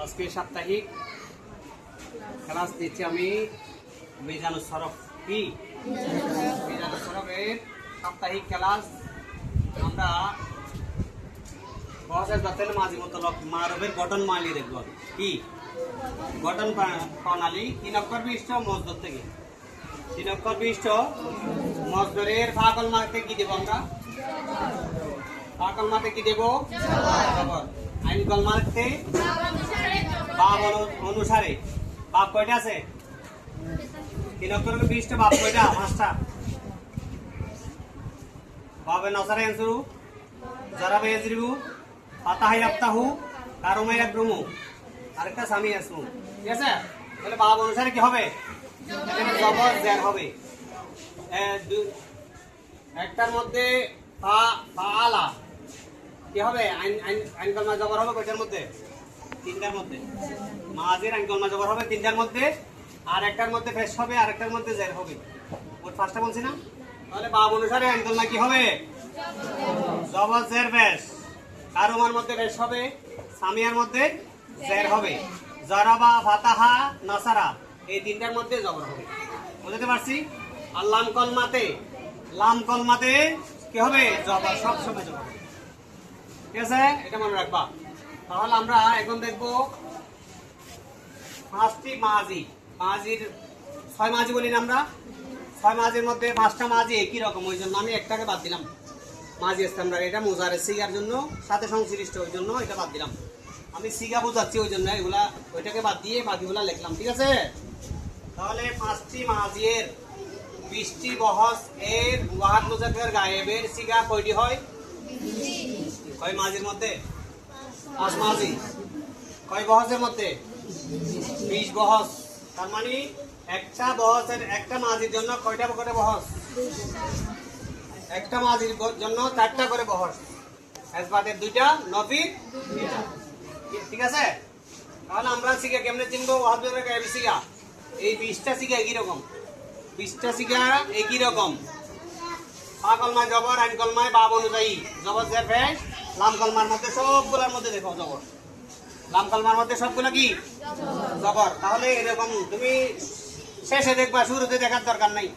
আজকে সাপ্তাহিক ক্লাস দিচ্ছি আমি মিজানুস সরফ কি মিজানুস সরফের সাপ্তাহিক ক্লাস। আমরা বহসের বাতেল মাঝি মতলব মারবের গঠন মালি দেখব কি গঠন প্রণালী 3 অক্ষর বিশিষ্ট মজদুর থেকে 3 অক্ষর বিশিষ্ট মজদুরের ফাগল মারতে কি দেব আমরা ফাগল মারতে কি দেব আইন গল মারতে বাব অনুসারে বাপ কয়টা আছে 3 অক্ষর বিশিষ্ট বাপ কয়টা 5টা বাবে নসারে আনসুরু জারাবে ইয়াজরিবু ফাতাহি আফতাহু কারুমে ইয়াকরুমু আরেকটা সামি আসমু ঠিক আছে। তাহলে বাব অনুসারে কি হবে এখানে জবর জের হবে একটার মধ্যে ফা ফাআলা কি হবে আইন কলমা জবর হবে কয়টার মধ্যে 3টার মধ্যে মাজির আইন কলমা জবর হবে 3টার মধ্যে আর একটার মধ্যে ফেস হবে আর একটার মধ্যে জের হবে মোট 5টা বলছি না। তাহলে বাব অনুসারে আইন কলমা কি হবে জবর জের ফেস কারুমার মধ্যে ফেস হবে সামিয়ার মধ্যে জের হবে জারাবা ফাতাহা নাসারা এই 3টার মধ্যে জবর হবে বুঝতে পারছি। আর লাম কলমাতে কি হবে জবর সব সময় জবর ঠিক আছে এটা মনে রাখবা। তাহলে আমরা এখন দেখবো 5টি মাজির 6 মাজি বলি না আমরা 6 মাজির মধ্যে 5টা মাজি একই রকম ওই জন্য আমি একটাকে বাদ দিলাম মাজি ইস্তেমরার এটা মুজারে সিগার জন্য সাথে সংশ্লিষ্ট ওই জন্য এটা বাদ দিলাম আমি সিগা বোঝাচ্ছি ওই জন্য এগুলা ওইটাকে বাদ দিয়ে বাকিগুলা লিখলাম ঠিক আছে। তাহলে 5টি মাজির 20টি বহস এর ওয়াহাদ মুজাক্কার গায়েবের সিগা কয়টি হয় কয় মাজির মধ্যে 5 মাজি কয় বহসের মধ্যে 20 বহস তার মানে একটা বহসের একটা মাজির জন্য কয়টা করে বহস একটা মাজির জন্য 4টা করে বহস ইসবাতের 2টা নফির 2টা ঠিক আছে। তাহলে আমরা সিগা কেমনে চিনবো ওয়াহাদ মুজাক্কার গায়েবের সিগা এই 20টা সিগা একই রকম 20টা সিগা একই রকম ফা কলমায় জবর আইন কলমায় বাব অনুযায়ী জবর জের ফেস লাম কলমার মধ্যে সবগুলোর মধ্যে দেখো জবর লাম কলমার মধ্যে সবগুলো কি জবর। তাহলে এরকম তুমি শেষে দেখবা শুরুতে দেখার দরকার নাই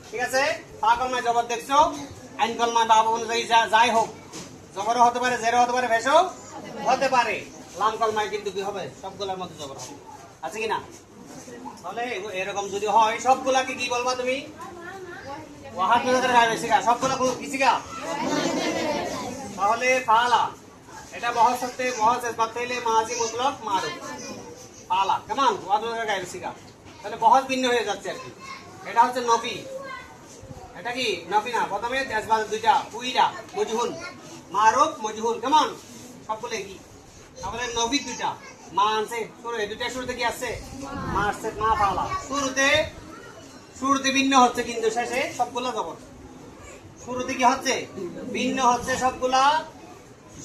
ঠিক আছে। ফা কলমায় জবর দেখছো আইন কলমায় বাব অনুযায়ী যাই হোক জবরও হতে পারে জেরও হতে পারে ফেসও হতে পারে লাম কলমায় কিন্তু কি হবে সবগুলোর মধ্যে জবর হবে আছে কি না। তাহলে এরকম যদি হয় সবগুলাকে কি বলবা তুমি ওয়াহাদ মুজাক্কার গায়েবের সিগা সবগুলা কি সিগা তাহলে ফাআলা এটা বহস হতে বহস ইসবাত হইলে মাজি মুতলক মারুফ ফাআলা কেমন ওয়াহাদ মুজাক্কার গায়েবের সিগা তাহলে বহস ভিন্ন হয়ে যাচ্ছে আর কি। এটা হচ্ছে নফি এটা কি নফি না প্রথমে ইসবাত 2টা পুইরা মজহুল মারুফ মজহুল কেমন সবগুলো কি। তাহলে নফি 2টা মা আনছে শুরুতে কি আসছে মা আসছে মা ফাআলা শুরুতে ভিন্ন হচ্ছে কিন্তু শেষে সবগুলা জবর শুরুতে কি হচ্ছে ভিন্ন হচ্ছে সবগুলা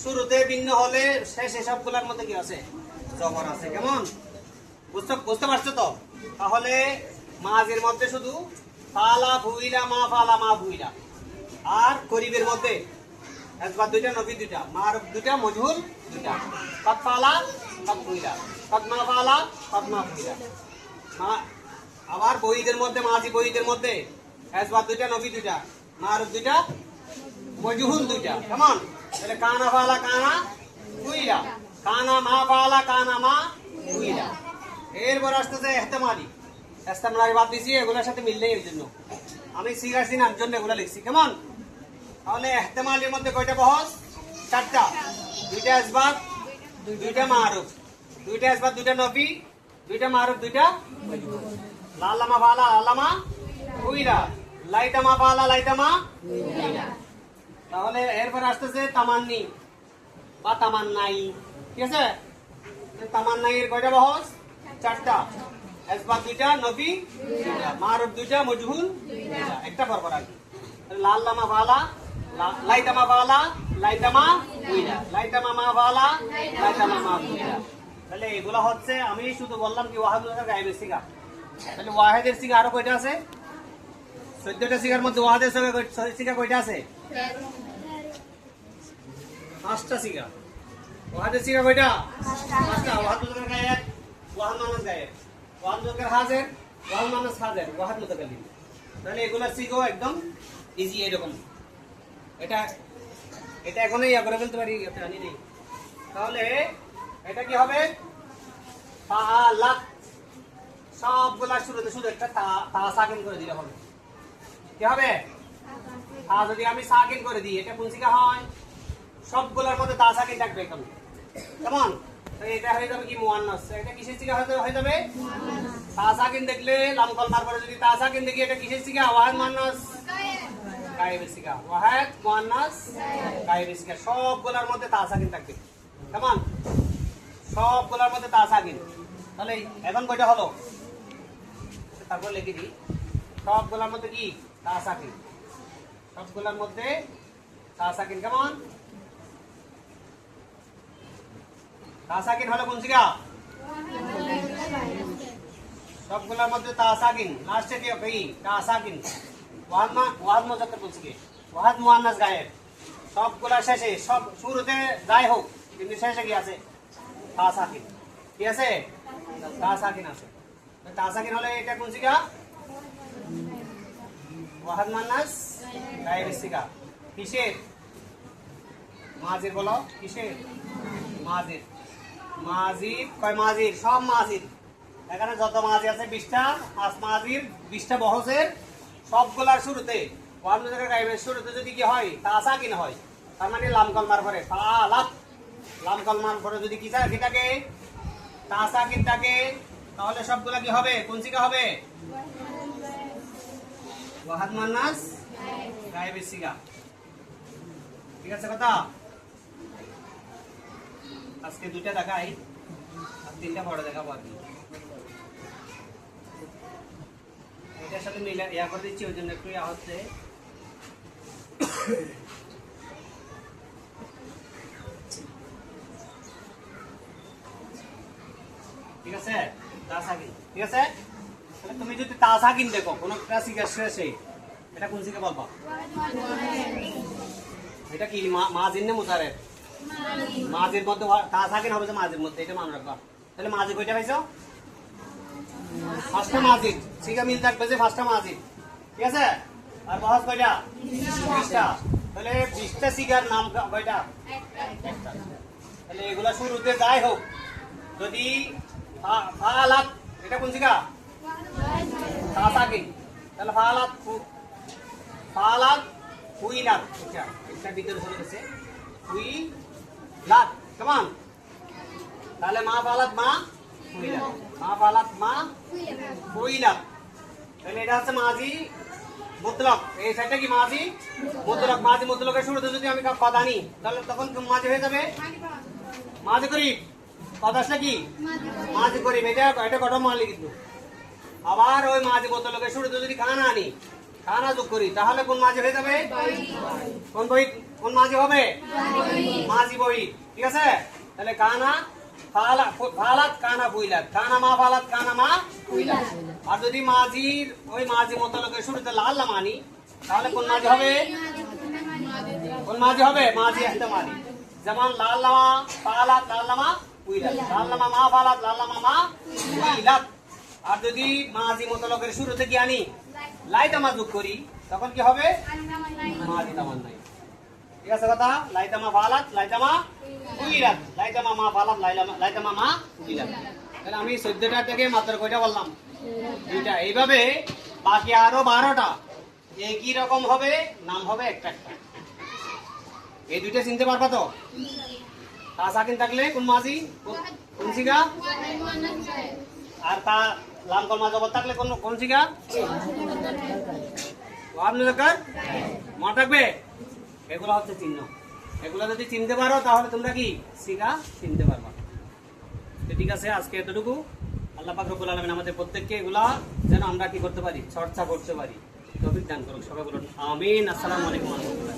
শুরুতে ভিন্ন হলে শেষে সবগুলার মধ্যে কি আছে জবর আছে কেমন বুঝতে পারছো তো। তাহলে মাজির মধ্যে শুধু ফালা ফুইলা মা ফালা মা ফুইলা আর করিবের মধ্যে ইসবাত 2টা নফি 2টা মারুফ 2টা মজহুল 2টা কদ ফালা কদ ফুইলা কদ মা ফালা কদ মা ফুইলা আবার বইদের মধ্যে মাজি বইদের মধ্যে ইসবাত 2টা নফি 2টা মারুফ 2টা মজহুল 2টা কেমন। তাহলে কানা ফালা কানা ফুইলা কানা মা ফালা কানা মা ফুইলা এরপর আসতেছে ইহতিমালি ইস্তেমরারি বাদ দিছি এগুলোর সাথে মিল নেই এর জন্য আমি সিগার সিনার জন্য এগুলো লিখছি কেমন। তাহলে ইহতিমালির মধ্যে কয়টা বহস 4টা 2টা ইসবাত 2টা মারুফ 2টা ইসবাত 2টা নফি 2টা মারুফ 2টা মজহুল লালামা ফালা লালামা ফুইলা লাইতামা ফালা লাইতামা ফুইলা। তাহলে এরপর আসতেছে তামান্নি বা তামান্নাই ঠিক আছে। তামান্নাই এর কয়টা বহস 4টা ইসবাত 2টা নফি 2টা মারুফ 2টা মজহুল 2টা একটা পরপর আর লালামা ফালা লাইতামা ফালা লাইতামা ফুইলা লাইতামা মা ফালা লাইতামা মা ফুইলা। তাহলে এগুলো হচ্ছে আমি শুধু বললাম কি ওয়াহাদ মুজাক্কার গায়েবের সিগা। তাহলে ওয়াহেদের সিগা আরো কয়টা আছে 14টা সিগার মধ্যে ওয়াহাদের সিগা কয়টা আছে পাঁচটা সিগা। ওয়াহাদের সিগা কয়টা? পাঁচটা। ওয়াহাদ মুতাকার গায়ের, ওয়াহাদ মানাস গায়ের, ওয়াহাদ মুতাকার হাজের, ওয়াহাদ মানাস হাজের, ওয়াহাদ মুতাকাল্লিম। তাহলে এগুলোর সিগাও একদম ইজি এরকম। এটা এটা এখনই ইয়া করে ফেলতে পারি, এটা আনি নেই। তাহলে এটা কি হবে? ফাআলা। সবগুলা শুরুতে শুধু একটা তা সাকিন করে দিলে হবে। কি হবে? যদি আমি সাকিন করে দিই, এটা কোন সিগা হয়? সবগুলোর মধ্যে তা সাকিন থাকবে এখন। কেমন? তো এটা হয়ে যাবে কি মুয়ান্নাস। এটা কিসের সিগা হয়ে যাবে? তা সাকিন দেখলে লাম কলমার পরে যদি তা সাকিন দেখি, এটা কিসের সিগা? ওয়াহিদ মুয়ান্নাস গায়েবের সিগা। ওয়াহিদ মুয়ান্নাস গায়েবের সিগা। সবগুলোর মধ্যে তা সাকিন থাকবে। কেমন? সবগুলোর মধ্যে তা সাকিন। তাহলে এখন কয়টা হলো? তারপর লিখে দিই, সবগুলোর মধ্যে কি তা সাকিন। সবগুলোর মধ্যে তা সাকিন। কেমন? তা সাকিন হলো কোন সিগা? সবগুলোর মধ্যে তা সাকিন। লাস্টে কি তা সাকিন। ওয়াহাদ মুজাক্কার বলছি কি? ওয়াহাদ মুয়ান্নাস গায়েব। সবগুলা শেষে, সব শুরুতে যাই হোক, কিন্তু শেষে কি আছে? তা সাকিন। কি আছে? তা সাকিন আছে। তা সাকিন হলে এটা কোন সিগা? ওয়াহাদ মুয়ান্নাস গায়েবের সিগা। কিসের? মাজির। বলো কিসের? মাজির। মাজির কয়? মাজির। সব মাজির। এখানে যত মাজি আছে 20টা, 5 মাজির 20টা বহসের সবগুলার শুরুতে, ওয়াহাদ মুজাক্কার গায়েবের শুরুতে যদি কি হয়? তা সাকিন হয়, তার মানে লাম কলমার পরে ফাআলাত। লাম কলমার পরে যদি কি থাকে? তা সাকিন থাকে, তাহলে সবগুলা কি হবে? কোন সিগা হবে? ওয়াহাদ মুয়ান্নাস গায়েবের সিগা। ঠিক আছে কথা? আজকে 2টা দেখাই, আর 3টা পরে দেখাবো আর কি। এটার সাথে মিলে ইয়া করে দিচ্ছি, ওই জন্য একটু ইয়া হচ্ছে। ঠিক আছে? তা সাকিন। ঠিক আছে? তাহলে তুমি যদি তা সাকিন দেখো কোন একটা সিগা শেষে, এটা কোন সিগা বলবা? এটা কি মাজির না মুতারের? মাজির মধ্যে তা সাকিন হবে যে মাজির মধ্যে, এটা মনে রাখবা। তাহলে মাজি কয়টা পাইছো? 5টা মাজির। সিগা মিল থাকবে যে 5টা মাজির। ঠিক আছে? আর বহস কয়টা? 20টা। তাহলে 20টা সিগার নাম কয়টা? একটা। তাহলে এগুলা শুরুতে যাই হোক, যদি ফাআলাত, এটা কোন সিগা? তা সাকিন। তাহলে ফাআলাত ফুইলাত। আচ্ছা, এটা ভিতরে চলে গেছে। ফুইলাত। কেমন? তাহলে মা ফাআলাত মা ফুইলাত। মা ফাআলাত মা ফুইলাত। তাহলে এটা হচ্ছে মাজি মুতলক। এই সাইডটা কি মাজি মুতলক। মাজি মুতলকের শুরুতে যদি আমি কদ আনি, তাহলে তখন মাজি হয়ে যাবে মাজি করিব। কদ আসলে কি? মাজি করিব। এটা কত মালি কিন্তু। আবার ওই মাজি মুতলকের শুরুতে যদি খানা আনি, খানা যোগ করি, তাহলে কোন মাজি হয়ে যাবে? কোন মাজি হবে? মাজি বহি। ঠিক আছে? তাহলে কানা ফাআলাত কানা ফুইলাত। কানা মা ফাআলাত কানা মা ফুইলাত। আর যদি মাজির ওই মাজি মুতলকের শুরুতে লাম আনি, তাহলে কোন মাজি হবে? কোন মাজি হবে? মাজি ইহতিমালি। যেমন লাল্লামা ফাআলাত লাল্লামা ফুইলাত। লাল্লামা মা ফাআলাত লাল্লামা মা ফুইলাত। আর যদি মাজি মুতলকের শুরুতে কি আনি? লাইতামা যোগ করি, তখন কি হবে? মাজি তামান নাই। ঠিক আছে কথা? লাইতামা ফাআলাত লাইতামা ফুইলাত। লাইতামা মা ফাআলাত লাইতামা মা ফুইলাত। তাহলে আমি 14টা থেকে মাত্র কয়টা বললাম? 2টা। এইভাবে বাকি আরো 12টা একই রকম হবে, নাম হবে একটা একটা। এই 2টা চিনতে পারবা তো? তা সাকিন থাকলে কোন মাজি? কোন সিগা? আর তা লাম কলমা জবর থাকলে কোন সিগা? ওয়াহাদ মুজাক্কার মনে থাকবে। এগুলো হচ্ছে চিহ্ন। এগুলো যদি চিনতে পারো, তাহলে তোমরা কি সিগা চিনতে পারবা। ঠিক আছে, আজকে এতটুকু। আল্লাহ পাক রব্বুল আলামিন আমাদের প্রত্যেককে এগুলা যেন আমরা কি করতে পারি? চর্চা করতে পারি। তৌফিক দান করুন। সবাই বলুন আমিন। আসসালামু আলাইকুম ওয়া রাহমাতুল্লাহ।